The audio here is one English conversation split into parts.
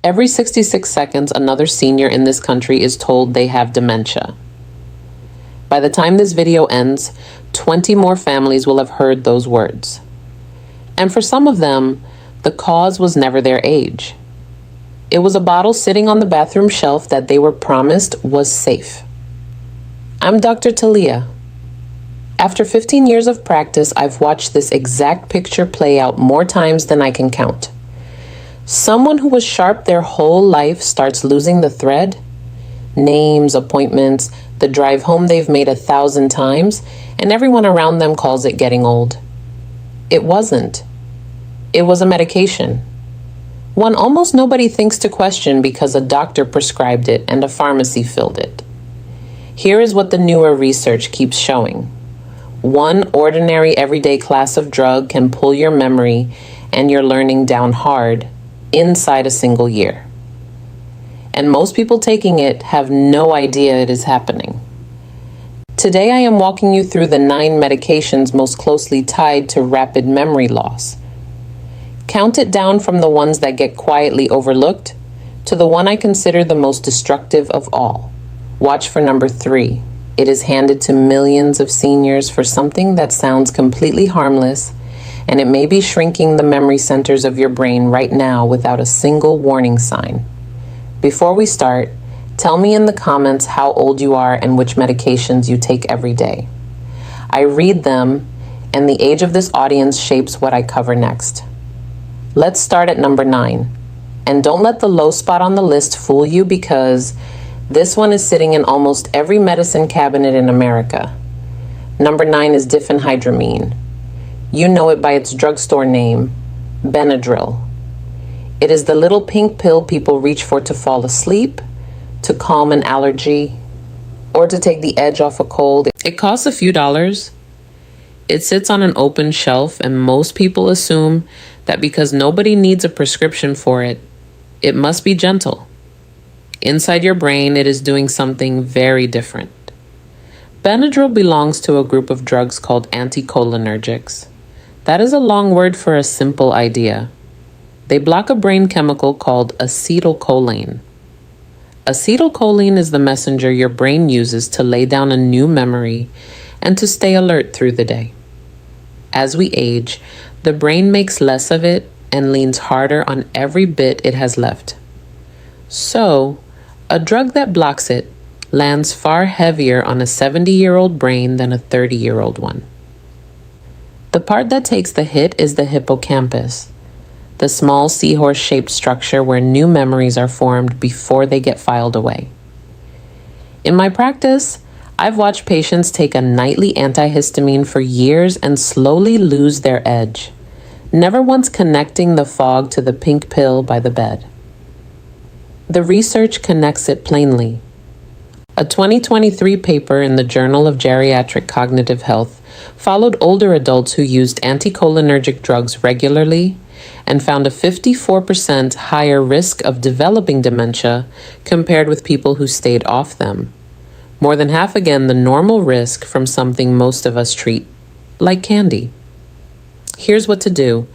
Every 66 seconds, another senior in this country is told they have dementia. By the time this video ends, 20 more families will have heard those words. And for some of them, the cause was never their age. It was a bottle sitting on the bathroom shelf that they were promised was safe. I'm Dr. Talia. After 15 years of practice, I've watched this exact picture play out more times than I can count. Someone who was sharp their whole life starts losing the thread. Names, appointments, the drive home they've made 1,000 times, and everyone around them calls it getting old. It wasn't. It was a medication. One almost nobody thinks to question because a doctor prescribed it and a pharmacy filled it. Here is what the newer research keeps showing. One ordinary everyday class of drug can pull your memory and your learning down hard inside a single year. And most people taking it have no idea it is happening. Today I am walking you through the 9 medications most closely tied to rapid memory loss. Count it down from the ones that get quietly overlooked to the one I consider the most destructive of all. Watch for number 3. It is handed to millions of seniors for something that sounds completely harmless, and it may be shrinking the memory centers of your brain right now without a single warning sign. Before we start, tell me in the comments how old you are and which medications you take every day. I read them, and the age of this audience shapes what I cover next. Let's start at number 9. And don't let the low spot on the list fool you because this one is sitting in almost every medicine cabinet in America. Number 9 is diphenhydramine. You know it by its drugstore name, Benadryl. It is the little pink pill people reach for to fall asleep, to calm an allergy, or to take the edge off a cold. It costs a few dollars. It sits on an open shelf, and most people assume that because nobody needs a prescription for it, it must be gentle. Inside your brain, it is doing something very different. Benadryl belongs to a group of drugs called anticholinergics. That is a long word for a simple idea. They block a brain chemical called acetylcholine. Acetylcholine is the messenger your brain uses to lay down a new memory and to stay alert through the day. As we age, the brain makes less of it and leans harder on every bit it has left. So, a drug that blocks it lands far heavier on a 70-year-old brain than a 30-year-old one. The part that takes the hit is the hippocampus, the small seahorse-shaped structure where new memories are formed before they get filed away. In my practice, I've watched patients take a nightly antihistamine for years and slowly lose their edge, never once connecting the fog to the pink pill by the bed. The research connects it plainly. A 2023 paper in the Journal of Geriatric Cognitive Health followed older adults who used anticholinergic drugs regularly and found a 54% higher risk of developing dementia compared with people who stayed off them. More than half again the normal risk from something most of us treat like candy. Here's what to do.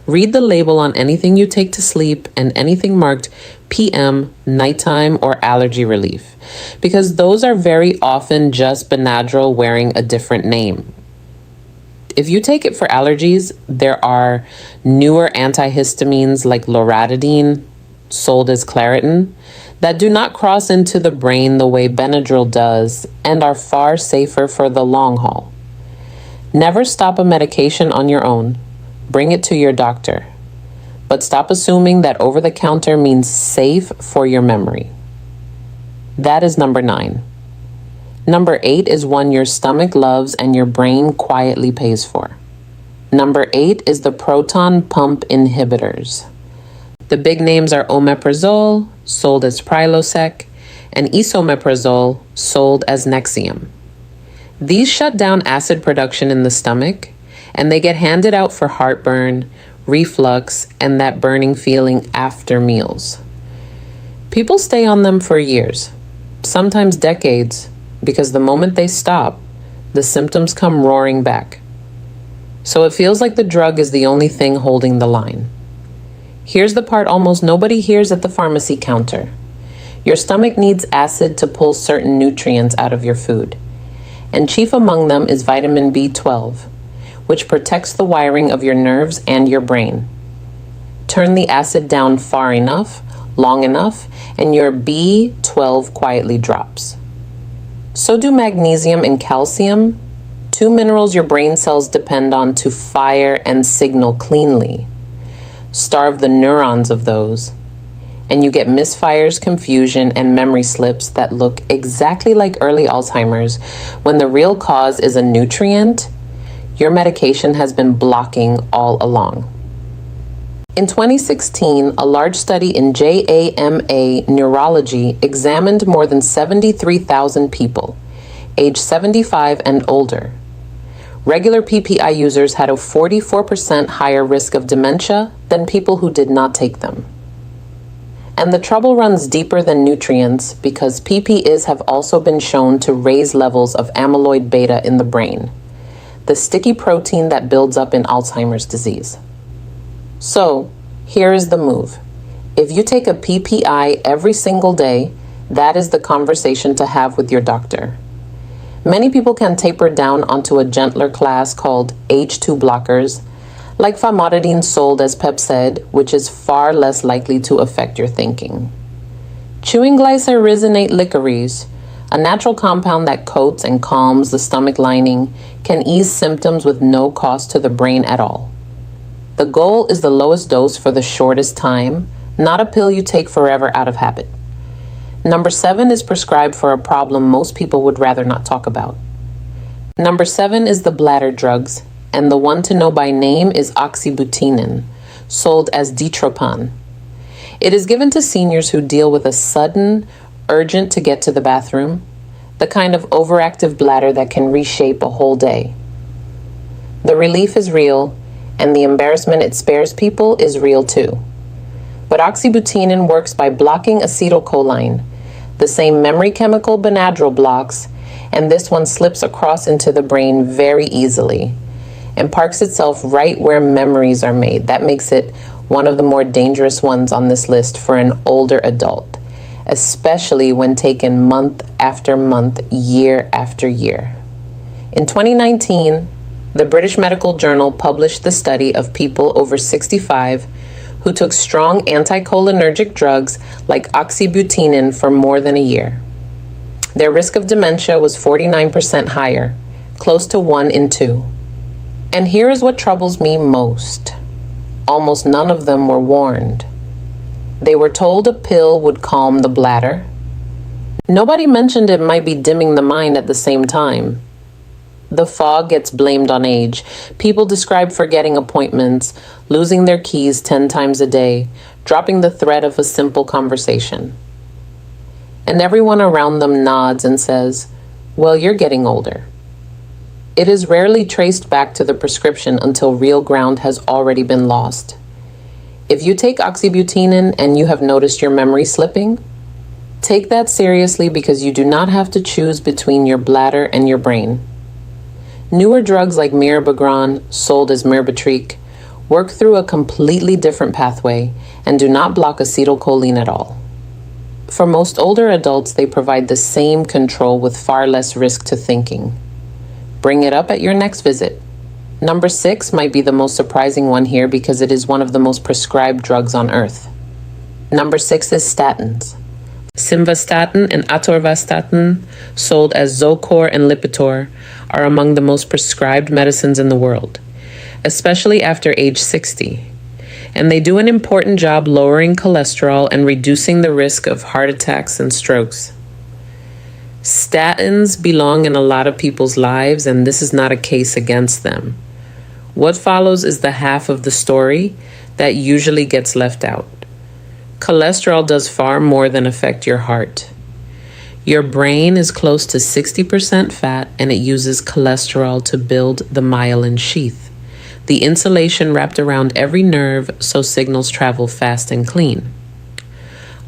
Read the label on anything you take to sleep and anything marked PM, nighttime, or allergy relief, because those are very often just Benadryl wearing a different name. If you take it for allergies, there are newer antihistamines like loratadine, sold as Claritin, that do not cross into the brain the way Benadryl does and are far safer for the long haul. Never stop a medication on your own. Bring it to your doctor. But stop assuming that over-the-counter means safe for your memory. That is number 9. Number 8 is one your stomach loves and your brain quietly pays for. Number 8 is the proton pump inhibitors. The big names are omeprazole, sold as Prilosec, and esomeprazole, sold as Nexium. These shut down acid production in the stomach, and they get handed out for heartburn, reflux, and that burning feeling after meals. People stay on them for years, sometimes decades, because the moment they stop, the symptoms come roaring back. So it feels like the drug is the only thing holding the line. Here's the part almost nobody hears at the pharmacy counter. Your stomach needs acid to pull certain nutrients out of your food, and chief among them is vitamin B12, which protects the wiring of your nerves and your brain. Turn the acid down far enough, long enough, and your B12 quietly drops. So do magnesium and calcium, two minerals your brain cells depend on to fire and signal cleanly. Starve the neurons of those, and you get misfires, confusion, and memory slips that look exactly like early Alzheimer's when the real cause is a nutrient your medication has been blocking all along. In 2016, a large study in JAMA Neurology examined more than 73,000 people, age 75 and older. Regular PPI users had a 44% higher risk of dementia than people who did not take them. And the trouble runs deeper than nutrients because PPIs have also been shown to raise levels of amyloid beta in the brain, the sticky protein that builds up in Alzheimer's disease. So, here is the move. If you take a PPI every single day, that is the conversation to have with your doctor. Many people can taper down onto a gentler class called H2 blockers, like famotidine sold as Pepcid, which is far less likely to affect your thinking. Chewing glycyrrhizinate licorice, a natural compound that coats and calms the stomach lining, can ease symptoms with no cost to the brain at all. The goal is the lowest dose for the shortest time, not a pill you take forever out of habit. Number 7 is prescribed for a problem most people would rather not talk about. Number 7 is the bladder drugs, and the one to know by name is oxybutynin, sold as Ditropan. It is given to seniors who deal with a sudden, urgent to get to the bathroom, the kind of overactive bladder that can reshape a whole day. The relief is real, and the embarrassment it spares people is real too. But oxybutynin works by blocking acetylcholine, the same memory chemical Benadryl blocks, and this one slips across into the brain very easily and parks itself right where memories are made. That makes it one of the more dangerous ones on this list for an older adult, especially when taken month after month, year after year. In 2019, the British Medical Journal published the study of people over 65 who took strong anticholinergic drugs like oxybutynin for more than a year. Their risk of dementia was 49% higher, close to 1 in 2. And here is what troubles me most. Almost none of them were warned. They were told a pill would calm the bladder. Nobody mentioned it might be dimming the mind at the same time. The fog gets blamed on age. People describe forgetting appointments, losing their keys 10 times a day, dropping the thread of a simple conversation. And everyone around them nods and says, "Well, you're getting older." It is rarely traced back to the prescription until real ground has already been lost. If you take oxybutynin and you have noticed your memory slipping, take that seriously because you do not have to choose between your bladder and your brain. Newer drugs like mirabegron, sold as Myrbetriq, work through a completely different pathway and do not block acetylcholine at all. For most older adults, they provide the same control with far less risk to thinking. Bring it up at your next visit. Number 6 might be the most surprising one here because it is one of the most prescribed drugs on earth. Number 6 is statins. Simvastatin and atorvastatin, sold as Zocor and Lipitor, are among the most prescribed medicines in the world, especially after age 60. And they do an important job lowering cholesterol and reducing the risk of heart attacks and strokes. Statins belong in a lot of people's lives, and this is not a case against them. What follows is the half of the story that usually gets left out. Cholesterol does far more than affect your heart. Your brain is close to 60% fat, and it uses cholesterol to build the myelin sheath, the insulation wrapped around every nerve so signals travel fast and clean.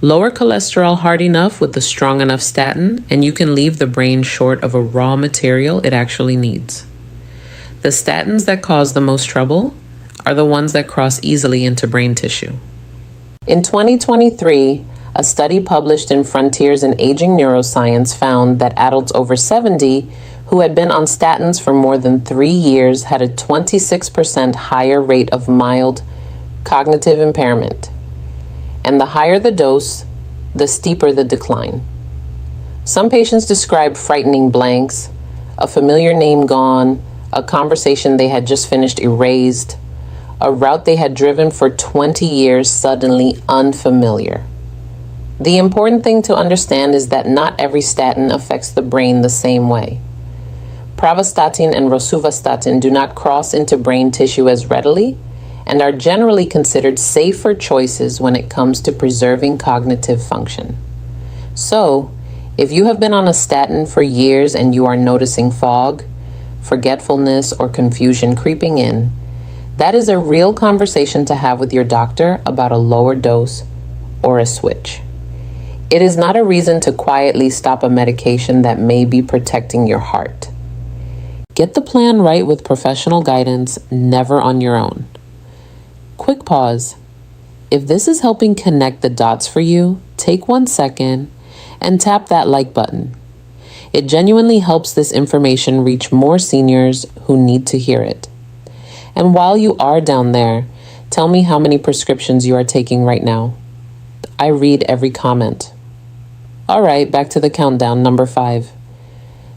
Lower cholesterol hard enough with a strong enough statin, and you can leave the brain short of a raw material it actually needs. The statins that cause the most trouble are the ones that cross easily into brain tissue. In 2023, a study published in Frontiers in Aging Neuroscience found that adults over 70 who had been on statins for more than 3 years had a 26% higher rate of mild cognitive impairment. And the higher the dose, the steeper the decline. Some patients described frightening blanks, a familiar name gone, a conversation they had just finished erased, a route they had driven for 20 years suddenly unfamiliar. The important thing to understand is that not every statin affects the brain the same way. Pravastatin and rosuvastatin do not cross into brain tissue as readily and are generally considered safer choices when it comes to preserving cognitive function. So, if you have been on a statin for years and you are noticing fog, forgetfulness, or confusion creeping in, that is a real conversation to have with your doctor about a lower dose or a switch. It is not a reason to quietly stop a medication that may be protecting your heart. Get the plan right with professional guidance, never on your own. Quick pause. If this is helping connect the dots for you, take 1 second and tap that like button. It genuinely helps this information reach more seniors who need to hear it. And while you are down there, tell me how many prescriptions you are taking right now. I read every comment. All right, back to the countdown, number 5.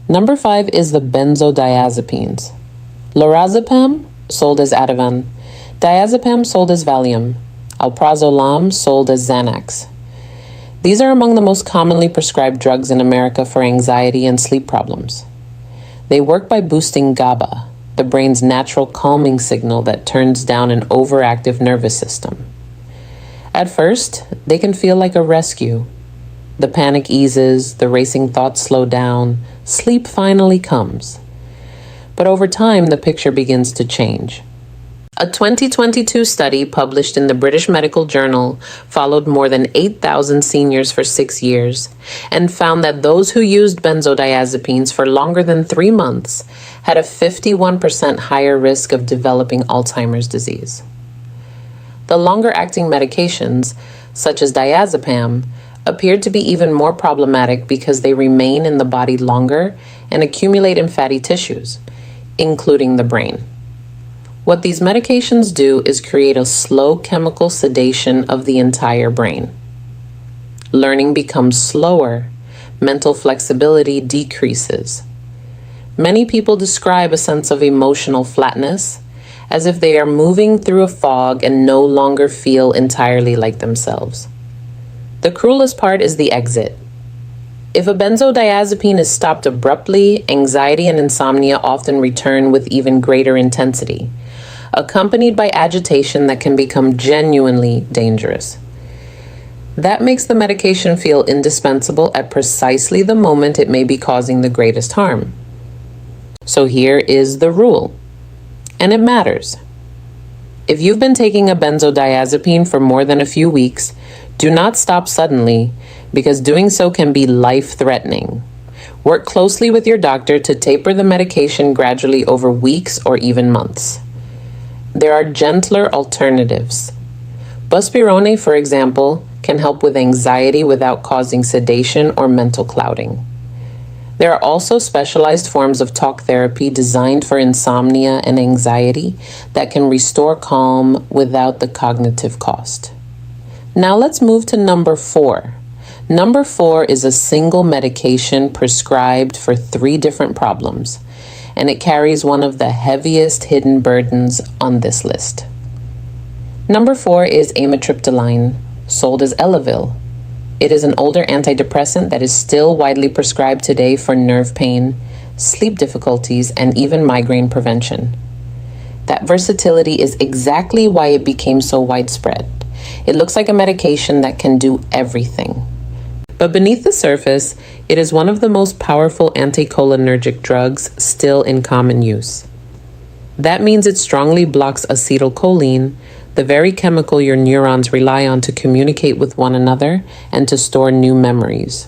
Number 5 is the benzodiazepines. Lorazepam, sold as Ativan. Diazepam, sold as Valium. Alprazolam, sold as Xanax. These are among the most commonly prescribed drugs in America for anxiety and sleep problems. They work by boosting GABA, the brain's natural calming signal that turns down an overactive nervous system. At first, they can feel like a rescue. The panic eases, the racing thoughts slow down, sleep finally comes. But over time, the picture begins to change. A 2022 study published in the British Medical Journal followed more than 8,000 seniors for 6 years and found that those who used benzodiazepines for longer than 3 months had a 51% higher risk of developing Alzheimer's disease. The longer-acting medications, such as diazepam, appeared to be even more problematic because they remain in the body longer and accumulate in fatty tissues, including the brain. What these medications do is create a slow chemical sedation of the entire brain. Learning becomes slower. Mental flexibility decreases. Many people describe a sense of emotional flatness, as if they are moving through a fog and no longer feel entirely like themselves. The cruelest part is the exit. If a benzodiazepine is stopped abruptly, anxiety and insomnia often return with even greater intensity, accompanied by agitation that can become genuinely dangerous. That makes the medication feel indispensable at precisely the moment it may be causing the greatest harm. So here is the rule, and it matters. If you've been taking a benzodiazepine for more than a few weeks, do not stop suddenly, because doing so can be life-threatening. Work closely with your doctor to taper the medication gradually over weeks or even months. There are gentler alternatives. Buspirone, for example, can help with anxiety without causing sedation or mental clouding. There are also specialized forms of talk therapy designed for insomnia and anxiety that can restore calm without the cognitive cost. Now let's move to number 4. Number 4 is a single medication prescribed for 3 different problems, and it carries one of the heaviest hidden burdens on this list. Number 4 is amitriptyline, sold as Elavil. It is an older antidepressant that is still widely prescribed today for nerve pain, sleep difficulties, and even migraine prevention. That versatility is exactly why it became so widespread. It looks like a medication that can do everything. But beneath the surface, it is one of the most powerful anticholinergic drugs still in common use. That means it strongly blocks acetylcholine, the very chemical your neurons rely on to communicate with one another and to store new memories.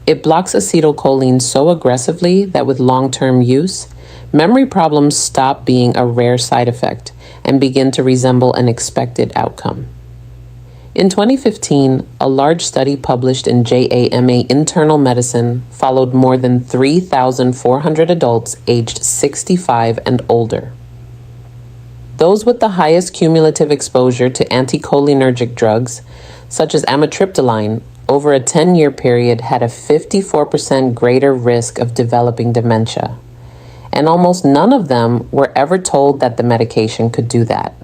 It blocks acetylcholine so aggressively that with long-term use, memory problems stop being a rare side effect and begin to resemble an expected outcome. In 2015, a large study published in JAMA Internal Medicine followed more than 3,400 adults aged 65 and older. Those with the highest cumulative exposure to anticholinergic drugs, such as amitriptyline, over a 10-year period had a 54% greater risk of developing dementia, and almost none of them were ever told that the medication could do that.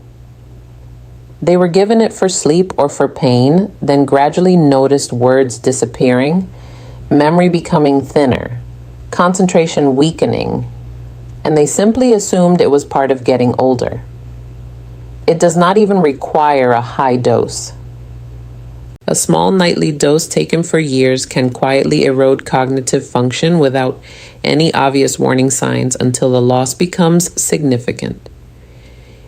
They were given it for sleep or for pain, then gradually noticed words disappearing, memory becoming thinner, concentration weakening, and they simply assumed it was part of getting older. It does not even require a high dose. A small nightly dose taken for years can quietly erode cognitive function without any obvious warning signs until the loss becomes significant.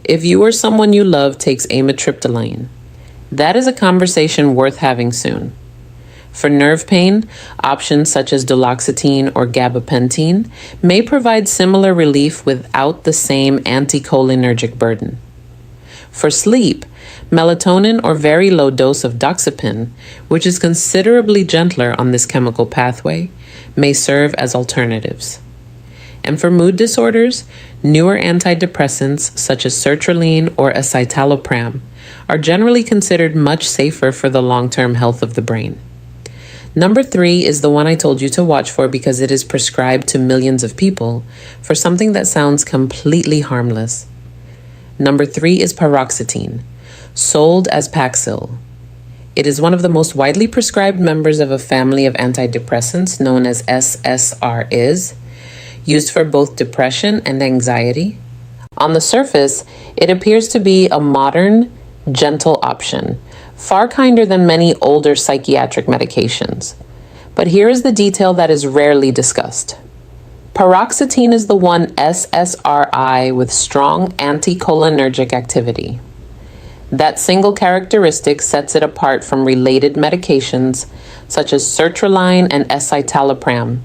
If you or someone you love takes amitriptyline, that is a conversation worth having soon. For nerve pain, options such as duloxetine or gabapentin may provide similar relief without the same anticholinergic burden. For sleep, melatonin or very low dose of doxepin, which is considerably gentler on this chemical pathway, may serve as alternatives. And for mood disorders, newer antidepressants such as sertraline or escitalopram are generally considered much safer for the long-term health of the brain. Number 3 is the one I told you to watch for because it is prescribed to millions of people for something that sounds completely harmless. Number 3 is paroxetine, sold as Paxil. It is one of the most widely prescribed members of a family of antidepressants known as SSRIs, used for both depression and anxiety. On the surface, it appears to be a modern, gentle option, far kinder than many older psychiatric medications. But here is the detail that is rarely discussed. Paroxetine is the one SSRI with strong anticholinergic activity. That single characteristic sets it apart from related medications such as sertraline and escitalopram,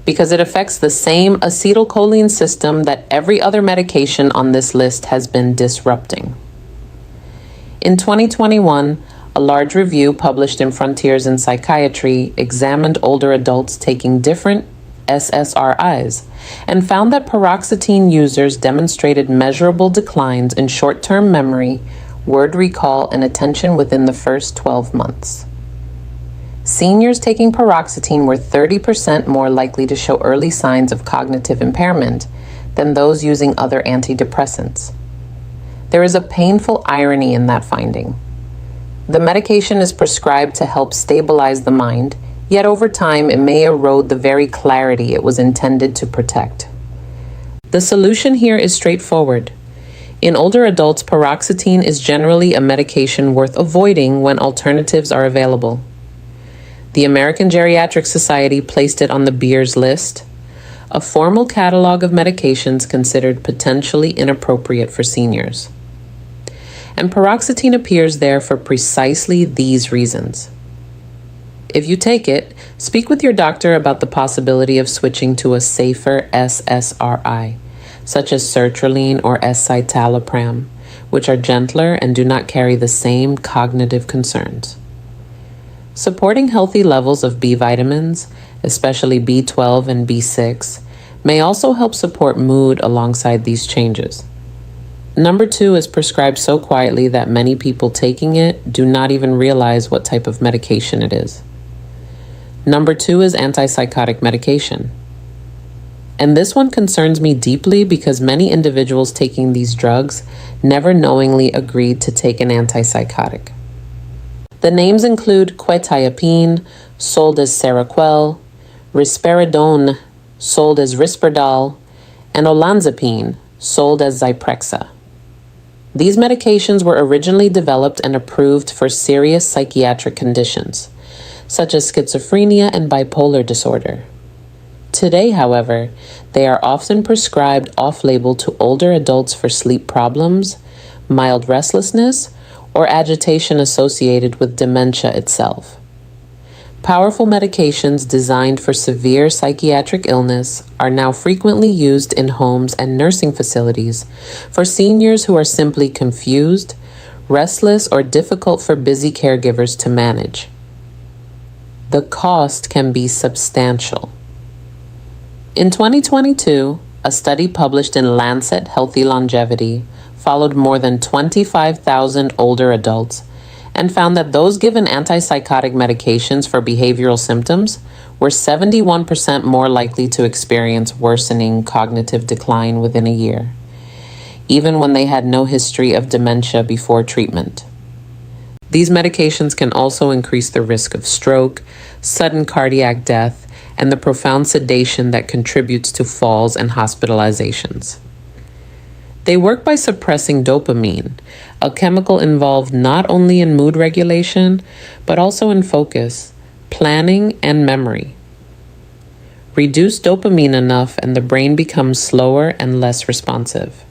because it affects the same acetylcholine system that every other medication on this list has been disrupting. In 2021, a large review published in Frontiers in Psychiatry examined older adults taking different SSRIs and found that paroxetine users demonstrated measurable declines in short-term memory, word recall, and attention within the first 12 months. Seniors taking paroxetine were 30% more likely to show early signs of cognitive impairment than those using other antidepressants. There is a painful irony in that finding. The medication is prescribed to help stabilize the mind, yet over time it may erode the very clarity it was intended to protect. The solution here is straightforward. In older adults, paroxetine is generally a medication worth avoiding when alternatives are available. The American Geriatric Society placed it on the Beers list, a formal catalog of medications considered potentially inappropriate for seniors. And paroxetine appears there for precisely these reasons. If you take it, speak with your doctor about the possibility of switching to a safer SSRI, such as sertraline or escitalopram, which are gentler and do not carry the same cognitive concerns. Supporting healthy levels of B vitamins, especially B12 and B6, may also help support mood alongside these changes. Number 2 is prescribed so quietly that many people taking it do not even realize what type of medication it is. Number 2 is antipsychotic medication. And this one concerns me deeply because many individuals taking these drugs never knowingly agreed to take an antipsychotic. The names include quetiapine, sold as Seroquel, risperidone, sold as Risperdal, and olanzapine, sold as Zyprexa. These medications were originally developed and approved for serious psychiatric conditions, such as schizophrenia and bipolar disorder. Today, however, they are often prescribed off-label to older adults for sleep problems, mild restlessness, or agitation associated with dementia itself. Powerful medications designed for severe psychiatric illness are now frequently used in homes and nursing facilities for seniors who are simply confused, restless, or difficult for busy caregivers to manage. The cost can be substantial. In 2022, a study published in Lancet Healthy Longevity followed more than 25,000 older adults and found that those given antipsychotic medications for behavioral symptoms were 71% more likely to experience worsening cognitive decline within a year, even when they had no history of dementia before treatment. These medications can also increase the risk of stroke, sudden cardiac death, and the profound sedation that contributes to falls and hospitalizations. They work by suppressing dopamine, a chemical involved not only in mood regulation, but also in focus, planning, and memory. Reduce dopamine enough and the brain becomes slower and less responsive.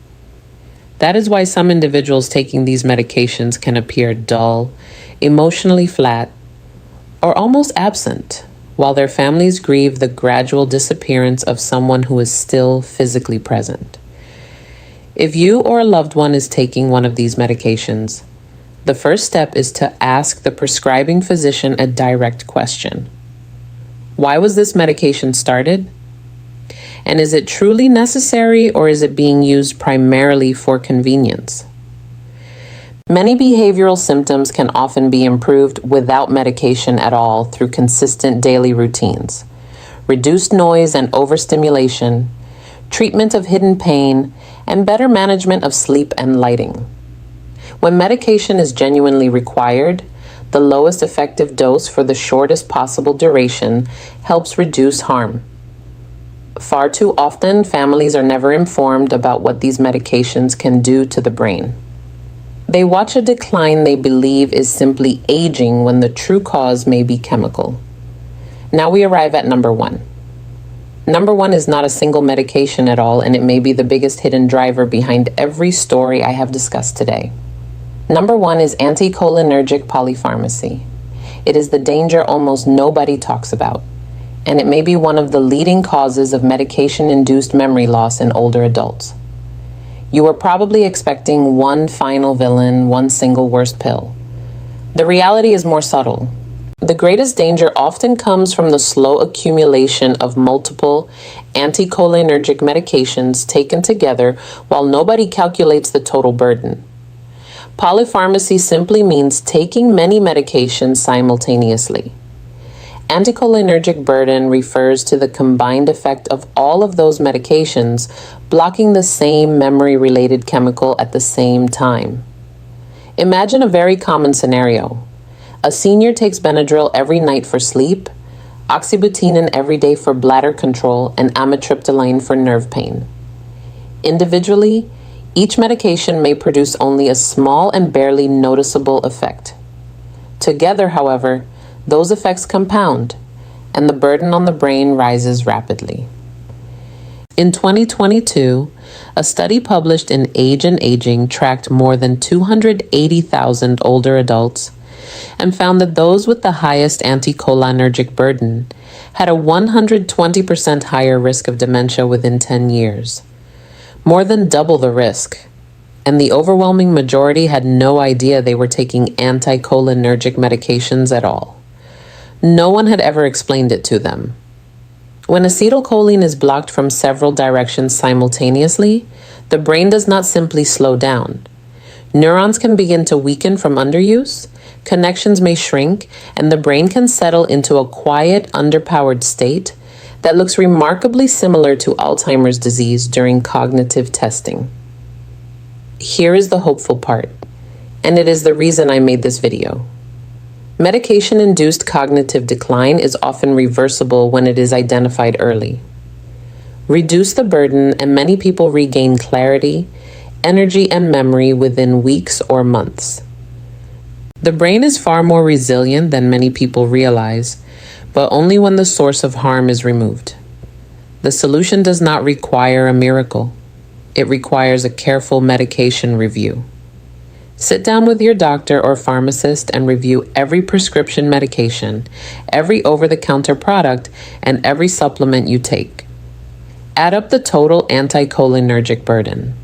That is why some individuals taking these medications can appear dull, emotionally flat, or almost absent, while their families grieve the gradual disappearance of someone who is still physically present. If you or a loved one is taking one of these medications, the first step is to ask the prescribing physician a direct question. Why was this medication started? And is it truly necessary, or is it being used primarily for convenience? Many behavioral symptoms can often be improved without medication at all through consistent daily routines, reduced noise and overstimulation, treatment of hidden pain, and better management of sleep and lighting. When medication is genuinely required, the lowest effective dose for the shortest possible duration helps reduce harm. Far too often, families are never informed about what these medications can do to the brain. They watch a decline they believe is simply aging when the true cause may be chemical. Now we arrive at number one. Number one is not a single medication at all, and it may be the biggest hidden driver behind every story I have discussed today. Number one is anticholinergic polypharmacy. It is the danger almost nobody talks about, and it may be one of the leading causes of medication-induced memory loss in older adults. You were probably expecting one final villain, one single worst pill. The reality is more subtle. The greatest danger often comes from the slow accumulation of multiple anticholinergic medications taken together while nobody calculates the total burden. Polypharmacy simply means taking many medications simultaneously. Anticholinergic burden refers to the combined effect of all of those medications blocking the same memory-related chemical at the same time. Imagine a very common scenario. A senior takes Benadryl every night for sleep, oxybutynin every day for bladder control, and amitriptyline for nerve pain. Individually, each medication may produce only a small and barely noticeable effect. Together, however, those effects compound, and the burden on the brain rises rapidly. In 2022, a study published in Age and Aging tracked more than 280,000 older adults and found that those with the highest anticholinergic burden had a 120% higher risk of dementia within 10 years, more than double the risk. And the overwhelming majority had no idea they were taking anticholinergic medications at all. No one had ever explained it to them. When acetylcholine is blocked from several directions simultaneously, the brain does not simply slow down. Neurons can begin to weaken from underuse, connections may shrink, and the brain can settle into a quiet, underpowered state that looks remarkably similar to Alzheimer's disease during cognitive testing. Here is the hopeful part, and it is the reason I made this video. Medication-induced cognitive decline is often reversible when it is identified early. Reduce the burden, and many people regain clarity, energy, and memory within weeks or months. The brain is far more resilient than many people realize, but only when the source of harm is removed. The solution does not require a miracle. It requires a careful medication review. Sit down with your doctor or pharmacist and review every prescription medication, every over-the-counter product, and every supplement you take. Add up the total anticholinergic burden.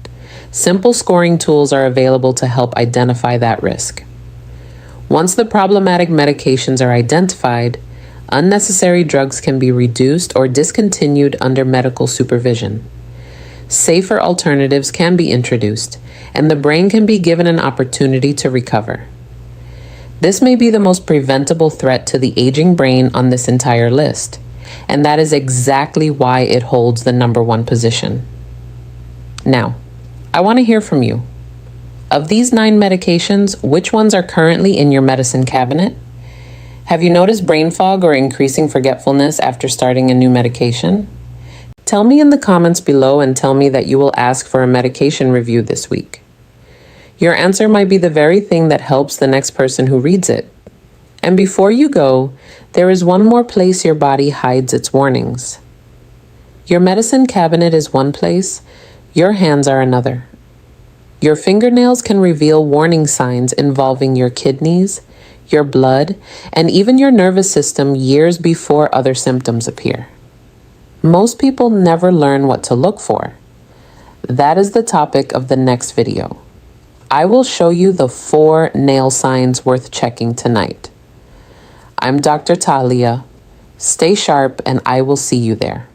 Simple scoring tools are available to help identify that risk. Once the problematic medications are identified, unnecessary drugs can be reduced or discontinued under medical supervision. Safer alternatives can be introduced, and the brain can be given an opportunity to recover. This may be the most preventable threat to the aging brain on this entire list, and that is exactly why it holds the #1 position. Now, I want to hear from you. Of these 9 medications, which ones are currently in your medicine cabinet? Have you noticed brain fog or increasing forgetfulness after starting a new medication? Tell me in the comments below and tell me that you will ask for a medication review this week. Your answer might be the very thing that helps the next person who reads it. And before you go, there is one more place your body hides its warnings. Your medicine cabinet is one place, your hands are another. Your fingernails can reveal warning signs involving your kidneys, your blood, and even your nervous system years before other symptoms appear. Most people never learn what to look for. That is the topic of the next video. I will show you the 4 nail signs worth checking tonight. I'm Dr. Talia. Stay sharp and I will see you there.